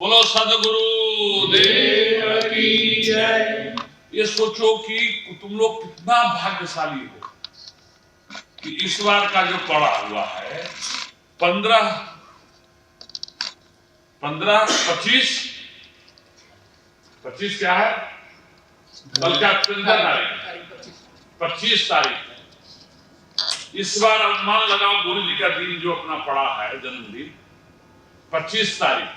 बोलो सदगुरु देव की जय। ये सोचो कि तुम लोग कितना भाग्यशाली हो कि इस बार का जो पड़ा हुआ है 15, 25 क्या है कल का 25 तारीख। इस बार अनुमान लगाओ गुरु जी का दिन जो अपना पड़ा है जन्मदिन 25 तारीख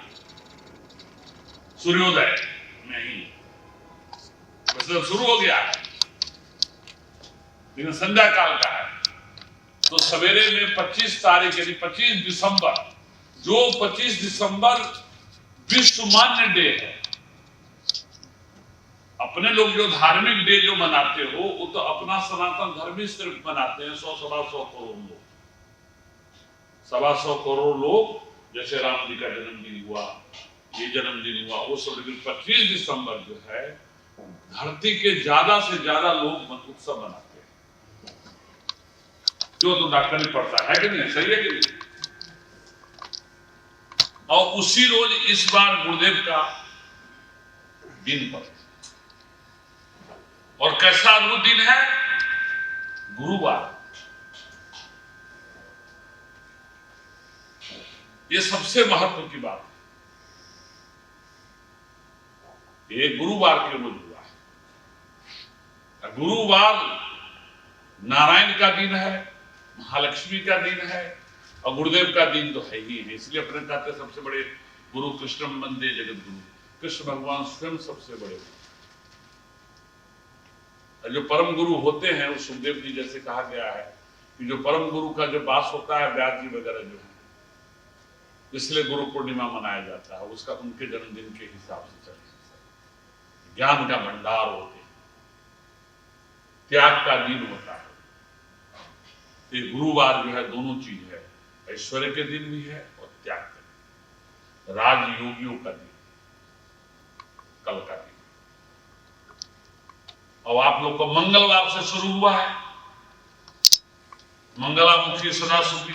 सूर्योदय में ही मतलब शुरू हो गया है, लेकिन संध्या काल का है। तो सवेरे में 25 तारीख यानी 25 दिसंबर, जो 25 दिसंबर विश्व मान्य डे है। अपने लोग जो धार्मिक डे जो मनाते हो वो तो अपना सनातन धर्म ही सिर्फ मनाते हैं। 100-125 करोड़ लोग, 125 करोड़ लोग, जैसे राम जी का जन्मदिन हुआ, ये जन्मदिन हुआ, वो सब। लेकिन 25 दिसंबर जो है धरती के ज्यादा से ज्यादा लोग उत्सव मनाते हैं, जो तो डॉक्टर ही पड़ता है कि नहीं, सही है कि नहीं। और उसी रोज इस बार गुरुदेव का दिन पर, और कैसा अद्भुत दिन है, गुरुवार। ये सबसे महत्व की बात है। ये गुरुवार के रोज हुआ है। गुरुवार नारायण का दिन है, महालक्ष्मी का दिन है, और गुरुदेव का दिन तो है ही है। इसलिए अपने कहते सबसे बड़े गुरु कृष्ण वंदे जगत गुरु, कृष्ण भगवान स्वयं सबसे बड़े। जो परम गुरु होते हैं वो सुखदेव जी जैसे कहा गया है कि जो परम गुरु का जो वास होता है व्यास जी वगैरह जो है, इसलिए गुरु पूर्णिमा मनाया जाता है। उसका उनके जन्मदिन के हिसाब से चले, ज्ञान का भंडार होते हैं, त्याग का दिन होता है। ये गुरुवार जो है दोनों चीज है, ऐश्वर्य के दिन भी है और त्याग का दिन, राजयोगियों का दिन, कल का दिन। और आप लोग को मंगलवार से शुरू हुआ है। मंगलामुखी सदासुखी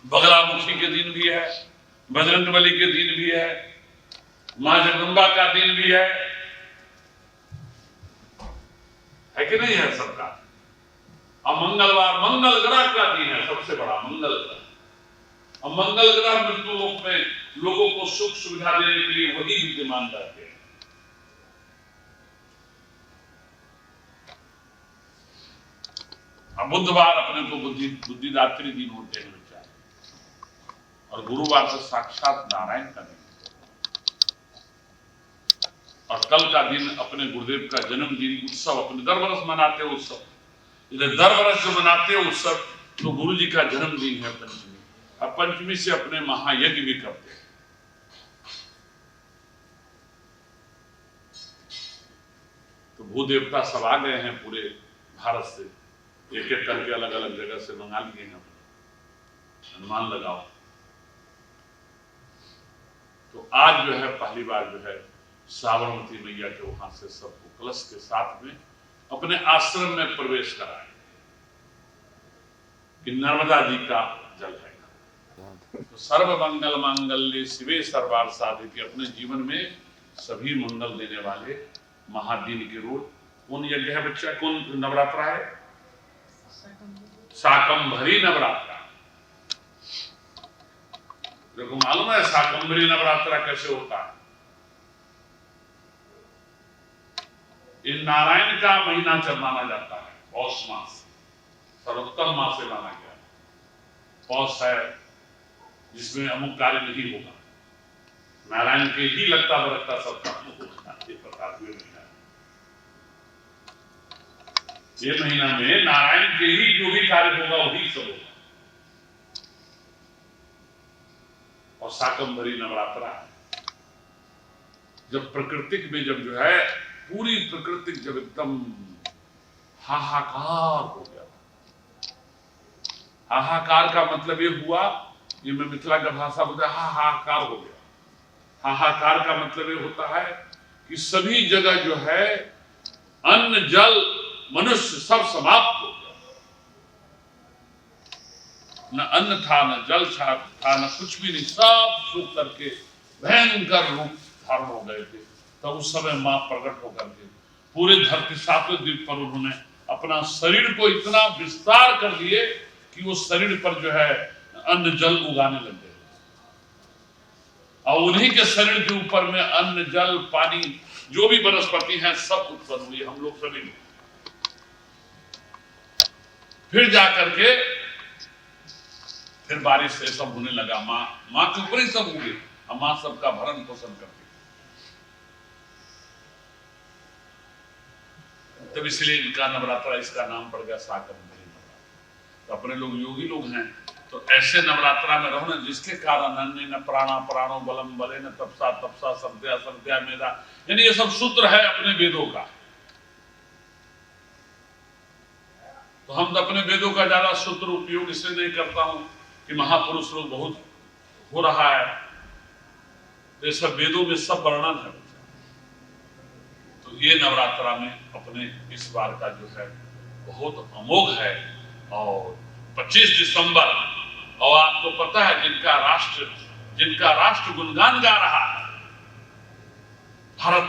बगलामुखी के दिन भी है, बजरंगबली के दिन भी है, मां जगदम्बा का दिन भी है कि नहीं है सबका। और मंगलवार मंगल ग्रह का दिन है, सबसे बड़ा मंगल ग्रह। और मंगल ग्रह मृत्यु लोक में लोगों को सुख सुविधा देने के लिए वही विद्यमान रहते हैं। अब बुधवार अपने को बुद्धिदात्री दिन होते हैं विचार, और गुरुवार तो साक्षात नारायण का दिन। और कल का दिन अपने गुरुदेव का जन्मदिन उत्सव अपने दर वर्ष मनाते हैं उत्सव। इधर दर वर्ष जो मनाते हैं उत्सव, तो गुरु जी का जन्मदिन है पंचमी। अब पंचमी से अपने महायज्ञ भी करते हैं। तो भूदेवता सब आ गए हैं पूरे भारत से, एक एक करके अलग अलग जगह से मंगा लिए हैं। अनुमान लगाओ। तो आज जो है पहली बार जो है साबरमती मैया के वहां से सबको कलश के साथ में अपने आश्रम में प्रवेश कराए कि नर्मदा जी का जल है। तो सर्व मंगल मांगल्ये शिवे सर्वार्थ साधिके, अपने जीवन में सभी मंगल देने वाले महादिन के रोज कौन यज्ञ है बच्चा, कौन नवरात्रा है, शाकंभरी नवरात्रा। देखो मालूम है शाकंभरी नवरात्रा कैसे होता है। ये नारायण का महीना चल माना जाता है, पौष मास सर्वोत्तम मास से माना गया है। पौष है जिसमें अमुक कार्य नहीं होगा, नारायण के ही लगता बरकता सबका प्रकार हुए महीना। ये महीना में नारायण के ही जो भी कार्य होगा वही सब होगा। और शाकंभरी नवरात्रा है जब प्रकृतिक में जब जो है पूरी प्रकृति जब एकदम हाहाकार हो गया। हाहाकार का मतलब ये हुआ, ये मैं मिथिला का भाषा बोलता है, हाहाकार हो गया। हाहाकार का मतलब ये होता है कि सभी जगह जो है अन्न जल मनुष्य सब समाप्त हो गया। न अन्न था, न जल था, न कुछ भी नहीं, सब सूख करके भयंकर रूप धारण हो गए थे, तब उस समय मां प्रकट होकर के पूरे धरती 7वें द्वीप पर उन्होंने अपना शरीर को इतना विस्तार कर दिए कि वो शरीर पर जो है अन्न जल उगाने लग गए, और उन्हीं के शरीर के ऊपर में अन्न जल पानी जो भी वनस्पति हैं सब उत्पन्न हुई, हम लोग सभी लोग। फिर जाकर के फिर बारिश से सब होने लगा, माँ के ऊपर ही सब हुए, और माँ सबका भरण पोषण करती। तब इसलिए इनका नवरात्रा, इसका नाम पड़ गया शाकंभरी नवरात्र। तो अपने लोग योगी लोग हैं, तो ऐसे नवरात्रा में रहो ना जिसके कारण अन्य न प्राणा प्राणो बलम बले न तपसा तपसा संध्या संध्या मेरा, यानी ये सब सूत्र है अपने वेदों का। तो हम अपने वेदों का ज्यादा सूत्र उपयोग इसलिए नहीं करता हूं कि महापुरुष लोग बहुत हो रहा है, तो ये सब वेदों में सब वर्णन है। तो ये नवरात्रा में अपने इस बार का जो है बहुत अमोघ है। और 25 दिसंबर, और आपको पता है जिनका राष्ट्र गुणगान गा रहा है, भारत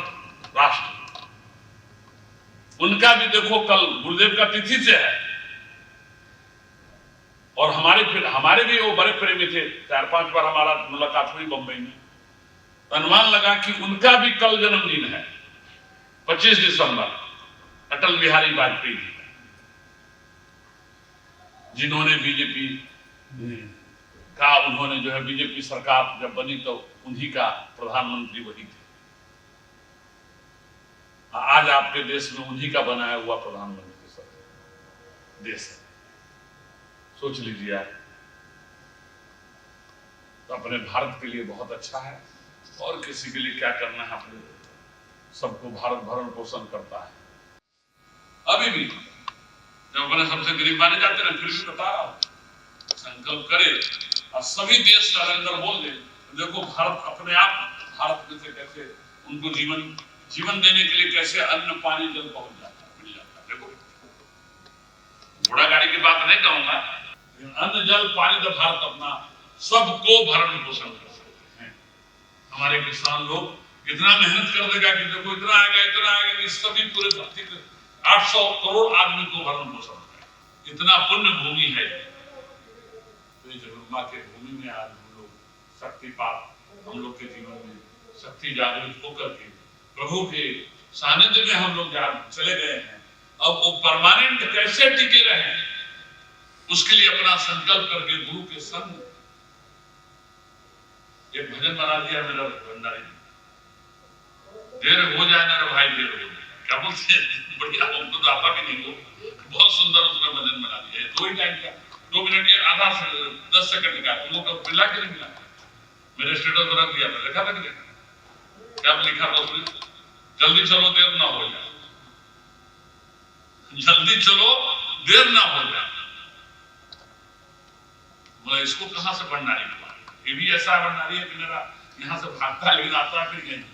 राष्ट्र, उनका भी देखो कल गुरुदेव का तिथि से है। और हमारे भी वो बड़े प्रेमी थे, 4-5 बार हमारा मुलाकात हुई बंबई में, अनुमान लगा कि उनका भी कल जन्मदिन है 25 दिसंबर, अटल बिहारी वाजपेयी जी, जिन्होंने बीजेपी का, उन्होंने जो है बीजेपी सरकार जब बनी तो उन्हीं का प्रधानमंत्री वही थे। आज आपके देश में उन्हीं का बनाया हुआ प्रधानमंत्री सर देश है, सोच लीजिए आप। तो अपने भारत के लिए बहुत अच्छा है, और किसी के लिए क्या करना है, अपने सबको भारत भरण पोषण करता है। अभी भी जब अपने सबसे गरीब माने जाते हैं, फिर भी बता रहा हूं, संकल्प करे और सभी देश का अंदर बोल दे, देखो भारत अपने आप, भारत में से कैसे उनको जीवन देने के लिए कैसे अन्न पानी जल पहुंच जाता है, मिल जाता है। देखो घोड़ा गाड़ी की बात नहीं कहूंगा, लेकिन अन्न जल पानी तो भारत अपना सबको भरण पोषण कर सकते हैं। हमारे किसान लोग इतना मेहनत कर देगा कि देखो इतना आएगा कि सभी पूरे धरती के 800 करोड़ आदमी को भरण पोषण है। इतना पुण्य भूमि है। तो ये जगन्मा के भूमि में आज हम लोग शक्तिपात, हम लोग के जीवन में शक्ति जागृत होकर के प्रभु के सानिध्य में हम लोग चले गए हैं। अब वो परमानेंट कैसे टिके रहे, उसके लिए अपना संकल्प करके गुरु के संग एक भजन बना दिया मेरा भंडारी, देर हो जाए ना रे भाई, देर हो जाए, क्या बोलते हैं, बढ़िया, हमको तो आता भी नहीं हो, बहुत सुंदर उसने भजन बना दिया। 2 ही टाइम का, 2 मिनट या आधा से 10 सेकंड का, तुम लोग को मिला के नहीं मिला, मेरे स्टेटस पर रख दिया था, देखा था कि नहीं, क्या लिखा था उसने, जल्दी चलो देर ना हो जाए, जल्दी चलो देर ना हो जाए। बोला इसको कहां से भंडारी हुआ, ये भी ऐसा भंडारी है कि मेरा यहाँ से भागता है लेकिन आता है फिर नहीं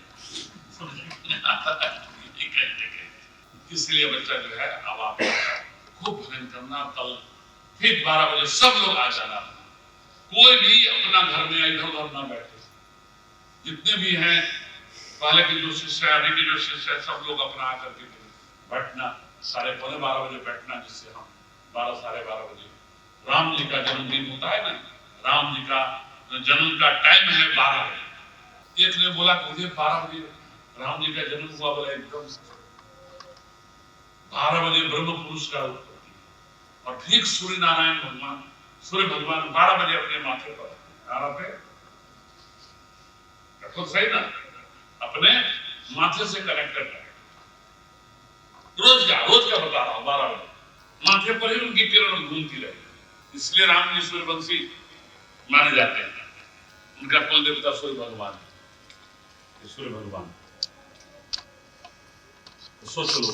इसलिए बच्चा जो है, अब आप खूब भजन करना। कल ठीक 12 बजे सब लोग आ जाना, कोई भी अपना घर में इधर उधर ना बैठे, जितने भी हैं पहले के जो शिष्य है, अभी के जो शिष्य है, सब लोग अपना आकर के बैठना, 12:15 बजे बैठना, जिससे हम 12-12:30 बजे, राम जी का जन्मदिन होता है ना, राम जी का जन्म का टाइम है 12 बजे। एक ने बोला मुझे 12 बजे राम जी का जन्म हुआ, बोला एकदम 12 बजे ब्रह्म पुरुष का उत्पत्ति, और ठीक सूर्य नारायण भगवान, सूर्य भगवान 12 बजे अपने माथे पर तो सही ना, अपने माथे से कनेक्टेड है, रोज का बता रहा हूं, 12 बजे माथे पर ही उनकी किरण घूमती रहे, इसलिए राम जी सूर्यवंशी माने जाते हैं। उनका कुल देवता सूर्य भगवान, सूर्य भगवान। सोच लो,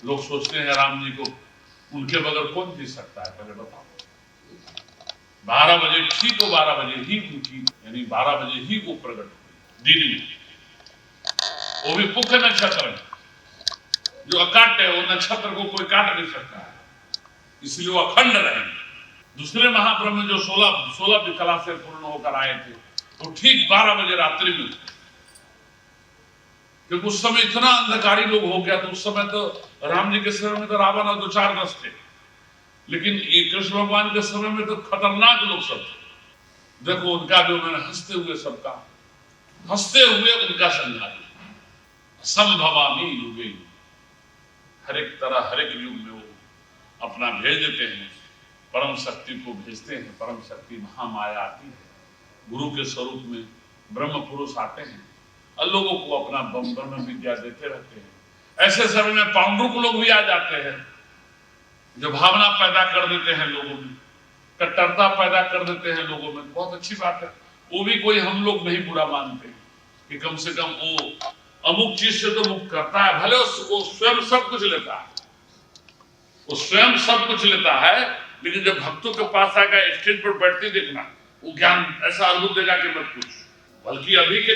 लोग सोचते हैं राम जी को, उनके बगैर कौन जी सकता है, पहले बताओ। 12 बजे ठीक हो, 12 बजे ही उनकी, यानी 12 बजे ही वो प्रकट हुई दिन में, वो भी पुख्य नक्षत्र में, जो अकाट्य है, वो नक्षत्र को कोई काट नहीं सकता है, इसलिए वो अखंड रहेंगे। दूसरे महाब्रह्म जो 16 कला से पूर्ण होकर आए थे, वो ठीक 12 बजे रात्रि में क्योंकि उस समय इतना अंधकारी लोग हो गया। तो उस समय तो राम जी के समय में तो रावण और 2-4 दस थे, लेकिन ये कृष्ण भगवान के समय में तो खतरनाक लोग सब थे। देखो उनका भी उन्होंने हंसते हुए उनका संहार किया। संभवामी युगे, हर एक तरह हर एक युग में वो अपना भेज देते हैं, परम शक्ति को भेजते हैं। परम शक्ति महामाया आती है, गुरु के स्वरूप में ब्रह्म पुरुष आते हैं और लोगों को अपना ब्रह्म विद्या देते रहते हैं। ऐसे समय में पांडुक लोग भी आ जाते हैं, जो भावना पैदा कर देते हैं लोगों में, कट्टरता पैदा कर देते हैं लोगों में। बहुत अच्छी बात है, वो भी कोई हम लोग नहीं बुरा मानते कि कम से कम वो अमुक चीज से तो मुक्त करता है। भले वो स्वयं सब कुछ लेता है, वो स्वयं सब कुछ लेता है, लेकिन जब भक्तों के पास आकर स्टेज पर बैठते देखना, वो ज्ञान ऐसा अद्भुत देगा कि मत पूछ। बल्कि अभी के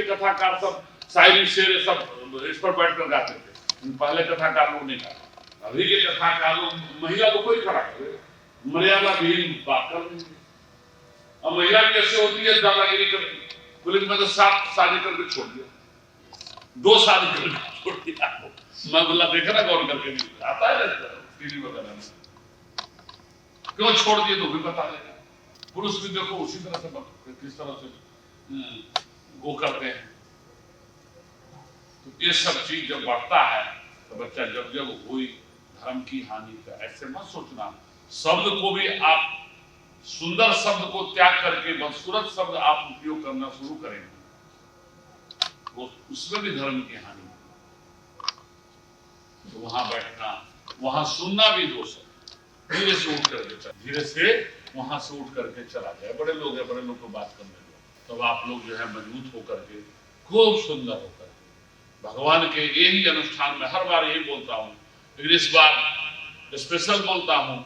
कथाकार सब शायरी शेर सब इस पर बैठ कर गाते थे, पहले कथाकार लोग नहीं गाते। अभी के कथाकार लोग महिला को कोई खड़ा करे, मर्यादा भी बात कर रही है। अब महिला भी ऐसे होती है दादागिरी करती, पुलिस में तो 7 शादी करके छोड़ दिया, 2 शादी करके छोड़ दिया। मैं बोला देखा ना गौर करके, आता है टीवी वगैरह में, क्यों छोड़ दिए तो भी बता देगा। पुरुष भी देखो उसी तरह से किस तरह से वो करते हैं। तो ये सब चीज जब बढ़ता है तो बच्चा जब हुई धर्म की हानि का, ऐसे मत सोचना। शब्द को भी आप सुंदर शब्द को त्याग करके बदसूरत शब्द आप उपयोग करना शुरू करेंगे, वो उसमें भी धर्म की हानि। तो वहां बैठना, वहां सुनना भी दोष है। धीरे से उठ करके धीरे से वहां से उठ करके चला जाए। बड़े लोग हैं, बड़े लोग को बात करने दो, तब आप लोग जो है मजबूत होकर के, खूब सुंदर होकर के भगवान के यही अनुष्ठान में हर बार यही बोलता हूँ, लेकिन इस बार स्पेशल बोलता हूँ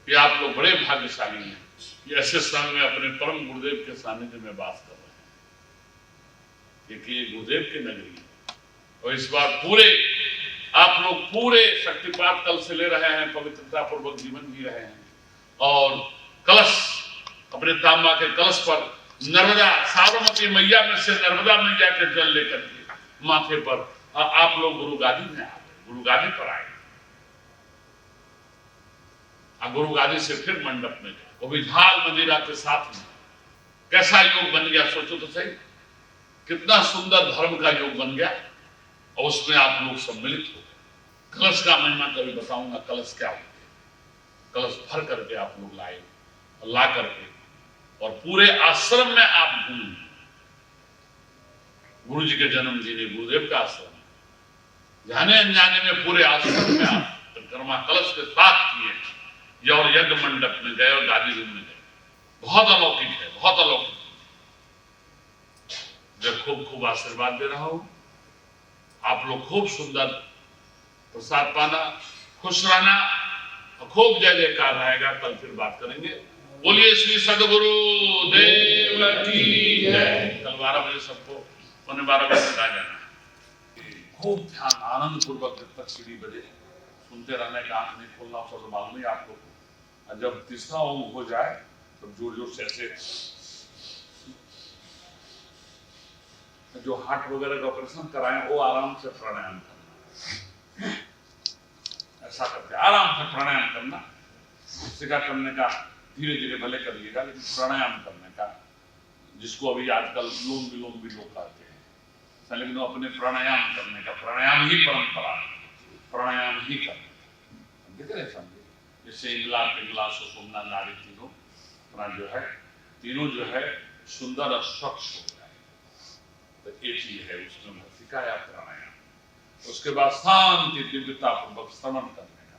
कि आप लोग बड़े भाग्यशाली हैं कि ऐसे समय में अपने परम गुरुदेव के सानिध्य में वास कर रहे हैं, क्योंकि गुरुदेव की नगरी है। और इस बार पूरे आप लोग पूरे शक्तिपात कल से ले रहे हैं, पवित्रता पूर्वक जीवन जी रहे हैं, और कलश अपने तांबा के कलश पर नर्मदा साबरमती मैया में से नर्मदा मैया के जल लेकर के माथे पर आप लोग गुरु गादी में आ गए, गुरु गादी पर आए। गुरु गादी से फिर मंडप में गए, वो भी झाल मंदिरा के साथ में। कैसा योग बन गया, सोचो तो सही, कितना सुंदर धर्म का योग बन गया। और उसमें आप लोग सम्मिलित हो गए। कलश का महिमा कभी बताऊंगा, कलश क्या होते हैं। कलश भर करके आप लोग लाए, और ला करके और पूरे आश्रम में आप घूमे। गुरु जी के जन्म दिने गुरुदेव का आश्रम, जाने अनजाने में पूरे आश्रम में आप परिक्रमा कलश के साथ किए, और यज्ञ मंडप में गए और गादी रूम में गए। बहुत अलौकिक है, बहुत अलौकिक। जब खूब खूब आशीर्वाद दे रहा हूं, आप लोग खूब सुंदर प्रसाद पाना, खुश रहना, और खूब जय जयकार रहेगा। कल फिर बात करेंगे। बोलिए श्री सदगुरु देव की जय। कल 12 बजे सबको 12 बजे आ जाना है। खूब ध्यान आनंद पूर्वक जब तक सीढ़ी बजे सुनते रहने का, आंख नहीं खोलना, सब मालूम है आप लोग को। और जब तीसरा ओम हो जाए तब जोर जोर से ऐसे, जो हार्ट वगैरह का ऑपरेशन कराएं वो आराम से प्राणायाम करना, ऐसा करके आराम से प्राणायाम करना। सिखा करने का धीरे धीरे भले करिएगा, लेकिन प्राणायाम करने का, जिसको अभी आजकल लोम विलोम भी लोग कहते हैं, लेकिन वो अपने प्राणायाम करने का, प्राणायाम ही परंपरा, प्राणायाम ही करना। समझे, जैसे इंगला पिंगला सुषुम्ना नाड़ी तीनों अपना जो है, तीनों जो है सुंदर और स्वच्छ हो जाए, तो एक चीज है उसमें सिखाया प्राणायाम। उसके बाद शांति दिव्यता पूर्वक श्रवण करने का,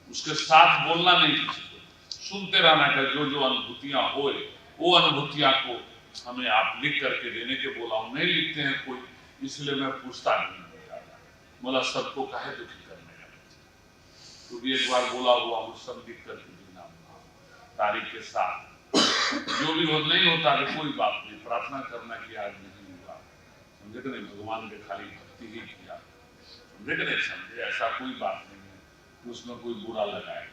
उसके साथ बोलना नहीं किसी को, सुनते रहना का। जो जो अनुभूतियां होए वो अनुभूतियां को हमें आप लिख करके देने के बोला हूं। नहीं लिखते हैं कोई, इसलिए मैं पूछता नहीं बोला सबको काहे दुखी करने का, क्योंकि एक बार बोला हुआ वो सब लिख करके देना तारीख के साथ। जो भी हो नहीं होता है कोई बात नहीं, प्रार्थना करना कि आज नहीं हुआ, समझे कि नहीं, भगवान के खाली भक्ति ही किया, समझे कि नहीं समझे। ऐसा कोई बात नहीं है कि उसमें कोई बुरा लगाए,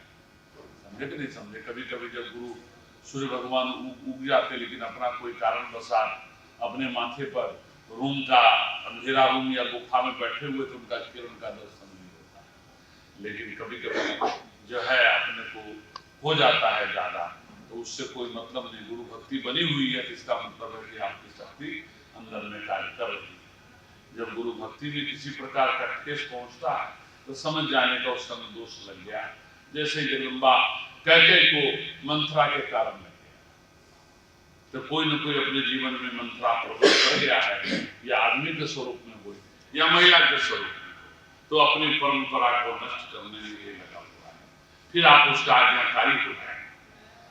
समझे कि नहीं समझे। कभी कभी जब गुरु सूर्य भगवान उग जाते, लेकिन अपना कोई कारण बसात अपने माथे पर रूम का अंधेरा रूम या गुफा में बैठे हुए तो उनका किरण का दर्शन नहीं होता है। लेकिन कभी कभी जो है अपने को हो जाता है ज्यादा, तो उससे कोई मतलब नहीं। गुरु भक्ति बनी हुई है, इसका मतलब है कि आपकी शक्ति अंदर में कार्य कर रही है। जब गुरु भक्ति में किसी प्रकार का ठेस पहुंचता है तो समझ जाने का उस समय दोष लग गया। जैसे जगदम्बा कैकेयी को मंथरा के कारण लग गया, तो कोई न कोई अपने जीवन में मंथरा प्रवेश कर गया है, या आदमी के स्वरूप में हो या महिला के स्वरूप में, तो अपनी परंपरा को नष्ट करने में ये लगा हुआ है। फिर आप उसका आज्ञाकारी हो गए,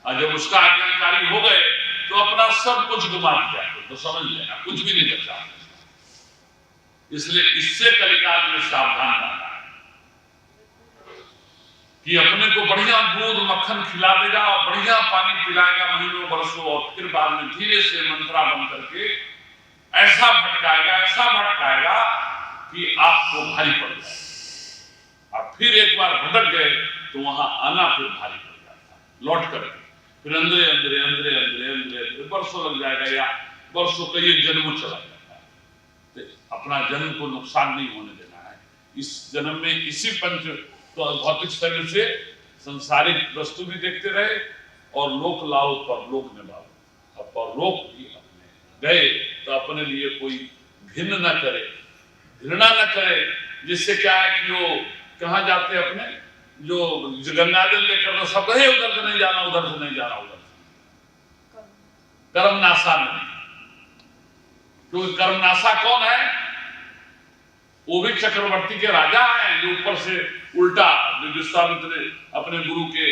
और जब उसका आज्ञाकारी हो गए तो अपना सब कुछ गुमा दिया, तो समझ लेना कुछ भी नहीं बचा। इसलिए इससे कलिकाल में सावधान रहना है कि अपने को बढ़िया दूध मक्खन खिला देगा और बढ़िया पानी पिलाएगा महीनों वर्षों, और फिर बाद में धीरे से मंत्रा बन करके ऐसा भटकाएगा कि आपको भारी पड़ जाए। और फिर एक बार भटक गए तो वहां आना फिर भारी पड़ जाता है, लौट करके फिर अंदरे वर्षों लग जाएगा, या वर्षों कई जन्मों चला जाता है। तो अपना जन्म को नुकसान नहीं होने देना है। इस जन्म में इसी पंच तो भौतिक शरीर से संसारिक वस्तु भी देखते रहे, और लोक लाओ पर लोक निभाओ, और परलोक भी अपने गए तो अपने लिए कोई घिन्न न करे, घृणा न करे। जिससे क्या है कि वो कहाँ जाते अपने जो गंगाजल लेकर तो सब कहे उधर से नहीं जाना, उधर से नहीं जाना, उधर से कर्मनाशा नहीं। क्योंकि कर्मनाशा कौन है? वो भी चक्रवर्ती के राजा हैं, जो ऊपर से उल्टा विश्वामित्र अपने गुरु के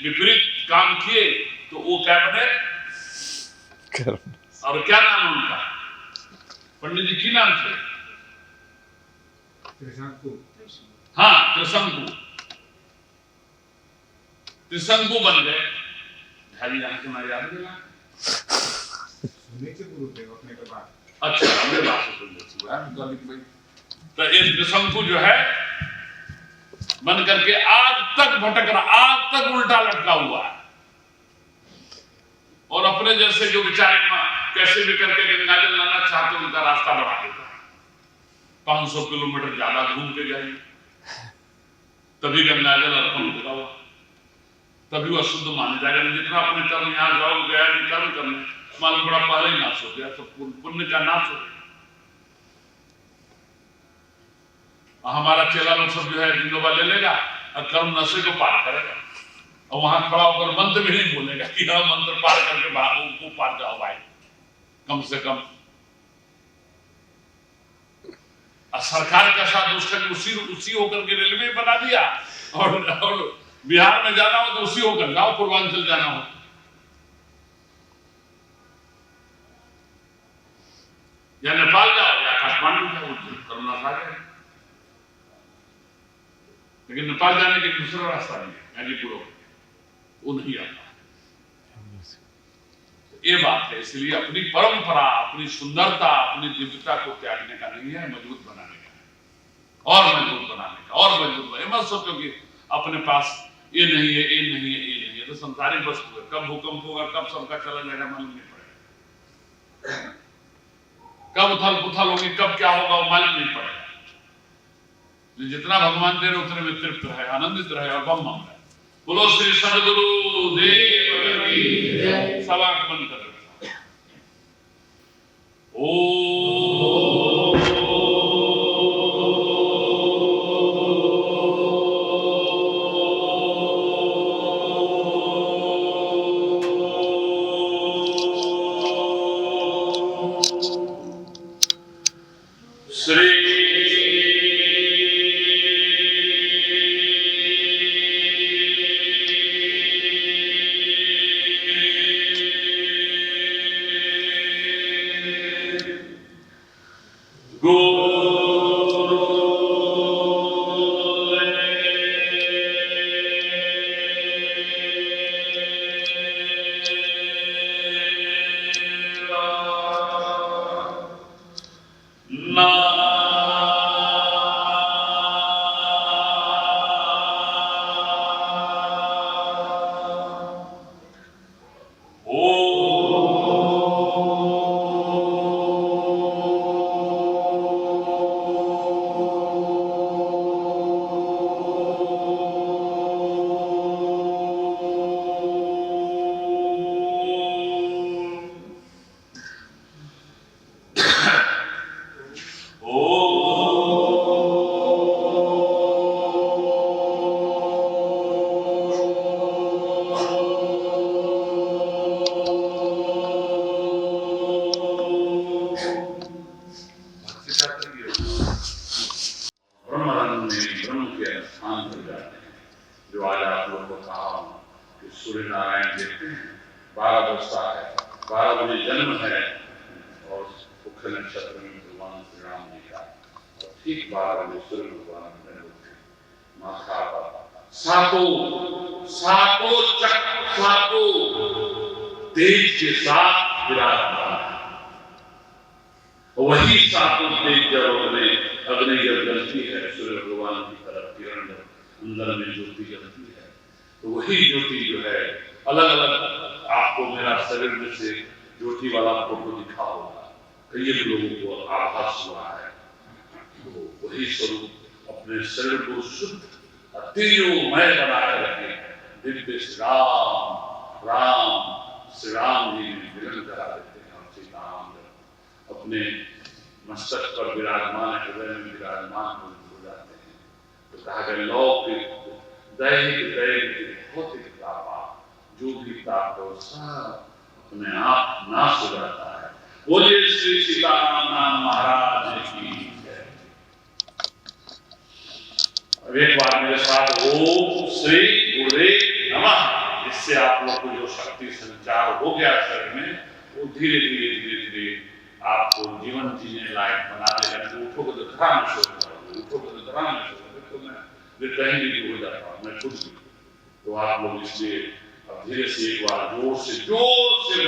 विपरीत काम किए, तो वो क्या बने? और क्या नाम है उनका? पंडित जी की नाम थे? हाँ, त्रिशंकु बन गए। ढाई यहाँ से मैं याद दिला अच्छा हमने बात से सुन ली। तो ये त्रिशंकु जो है बन करके आज तक भटक रहा, आज तक उल्टा लटका हुआ है, और अपने जैसे जो बेचारे कैसे भी करके गंगाजल लाना चाहते उनका रास्ता बढ़ा देता है। 500 किलोमीटर ज्यादा घूम के जाइए तभी गंगाजल अर्पण होगा, तभी वह शुद्ध माने जाएगा। जितना अपने कर्म यहाँ जाओ गया नहीं कर्म करने, मालूम बड़ा पहले ही नाश हो गया, तो पुण्य का नाश हो गया। हमारा चेला लोग सब जो है जिंदोबा ले लेगा और कर्म नशे को पार करेगा, और वहां खड़ा होकर मंत्र भी नहीं बोलेगा कि हाँ मंत्र पार करके वो पार जाओ भाई, कम से कम। सरकार का साथ उसी होकर के रेलवे बना दिया, और बिहार में जाना हो तो उसी होकर जाओ, पूर्वांचल जाना हो या नेपाल जाओ या काठमांडू जाओ, करुणा आ जाए। लेकिन नेपाल जाने के दूसरा रास्ता नहीं है, गाजीपुर वो नहीं आता। ये बात है, इसलिए अपनी परंपरा, अपनी सुंदरता, अपनी दिव्यता को त्यागने का नहीं है, मजबूत बनाने का है, और मजबूत बनाने का, और मजबूत बनाने। मत सोचो कि अपने पास ये नहीं है, ये नहीं है, ये नहीं है, तो संसारिक वस्तु है, कब भूकंप होगा, कब सबका चला जाएगा मालूम नहीं पड़ेगा, कब उथल पुथल होगी, कब क्या होगा वो मालूम नहीं पड़ेगा। जितना भगवान दे रहे उतने में तृप्त रहे, आनंदित रहे और बम रहे। बोलो श्री सद्गुरु देव की जय। सवा बंद कर ओ मुख्य नक्षत्र में भगवान श्री राम जी का, ठीक 12 बजे सूर्य भगवान ने माथा पर सातों तेज के साथ विराजमान है। वही सातों तेज जब अग्नि जब जलती है, सूर्य भगवान की तरफ किरण अंदर में ज्योति जलती है, तो वही ज्योति जो है अलग अलग, आपको मेरा शरीर में से ज्योति वाला फोटो दिखा होगा, कई लोगों को आभास हुआ है। तो वही स्वरूप अपने शरीर को शुद्ध तेजोमय बनाए रखे दिव्य श्री राम जी विलंब करा देते हैं। और श्री राम अपने मस्तक पर विराजमान, हृदय में विराजमान हो जाते हैं। तो कहा गया लौकिक दैहिक भौतिक ताप, जो भी ताप हो सब अपने आप नाश हो जाता है। बोलिए श्री सीताराम महाराज की। अब एक बार मेरे साथ ओम श्री गुरुदेव नमः, इससे आप लोग को जो शक्ति संचार हो गया शरीर में, वो धीरे धीरे आपको जीवन जीने लायक बना देगा। उठोगे तो धरा में सो जाओगे, उठोगे तो धरा में सो जाओगे। तो मैं कहीं भी हो जाता हूँ, मैं खुद भी। तो आप लोग इसलिए अब धीरे से एक बार जोर से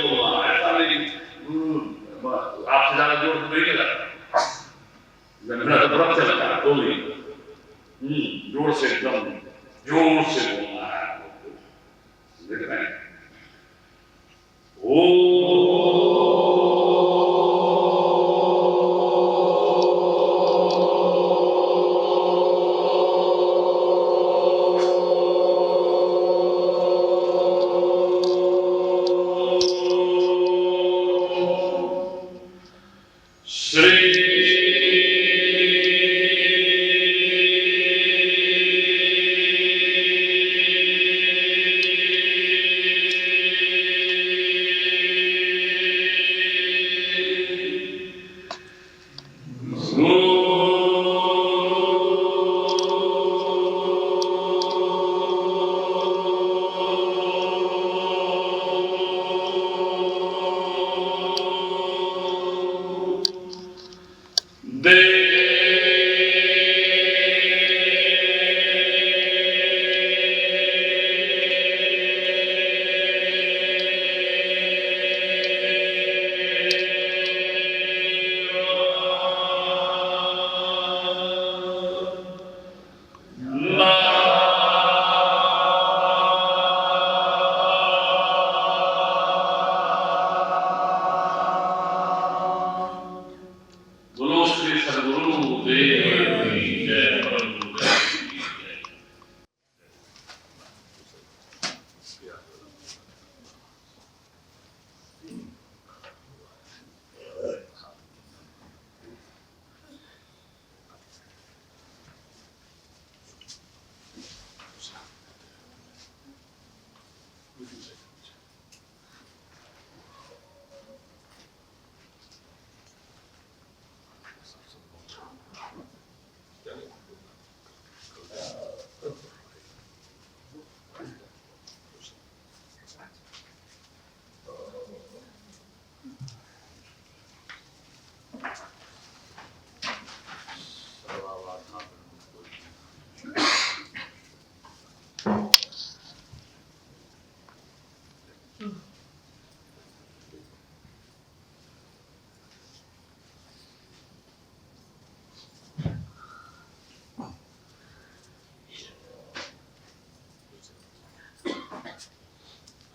बोलना, ऐसा नहीं आपसे ज्यादा जोर नहीं लगा, मेरा तो व्रत चलता है, तो नहीं जोर से, एकदम जोर से बोलना है। देख रहे हैं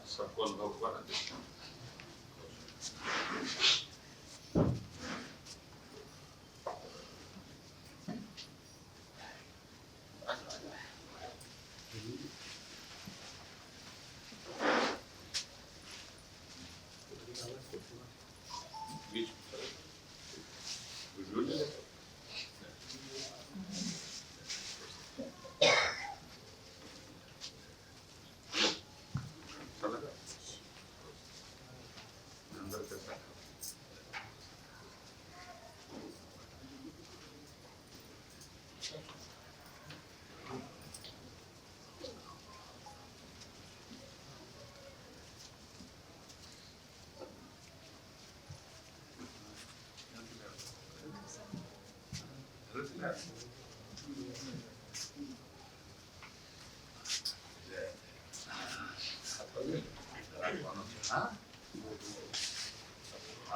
सबको अनुभव करा देता हूँ।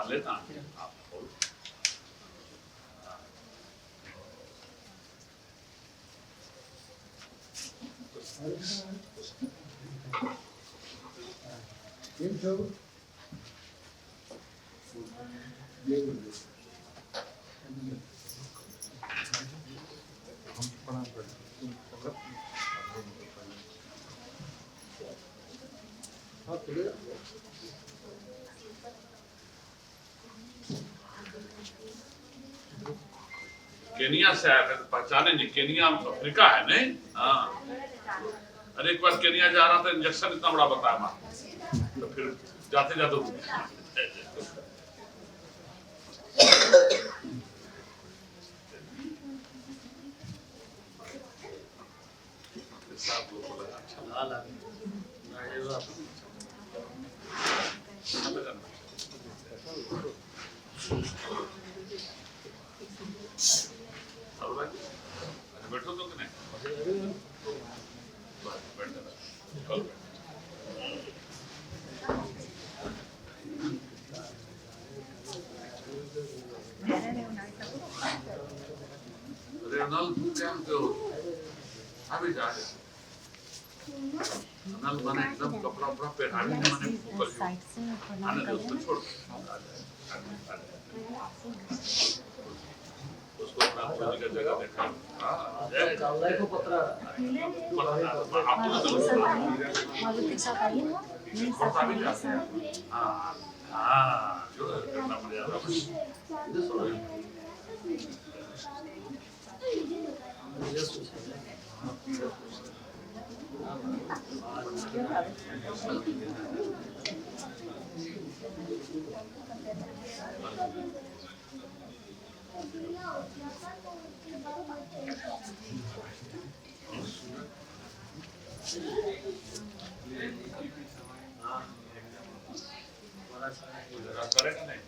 लेना केनिया से आया था, पहचाने नहीं, केनिया अफ्रीका है नहीं। हाँ, अरे एक बार केनिया जा रहा था, इंजेक्शन इतना बड़ा बताया मां, तो फिर जाते जाते साहब लोग बोला अच्छा लगा बैठो तो कि नहीं बैठ अभी जा रहे नल मैंने एकदम कपड़ा उपड़ा पहनाने में मैंने आने दो उसको छोड़ उसको अपना पूरी का जगह देखा। को पत्र जो करना पड़ेगा करेगा नहीं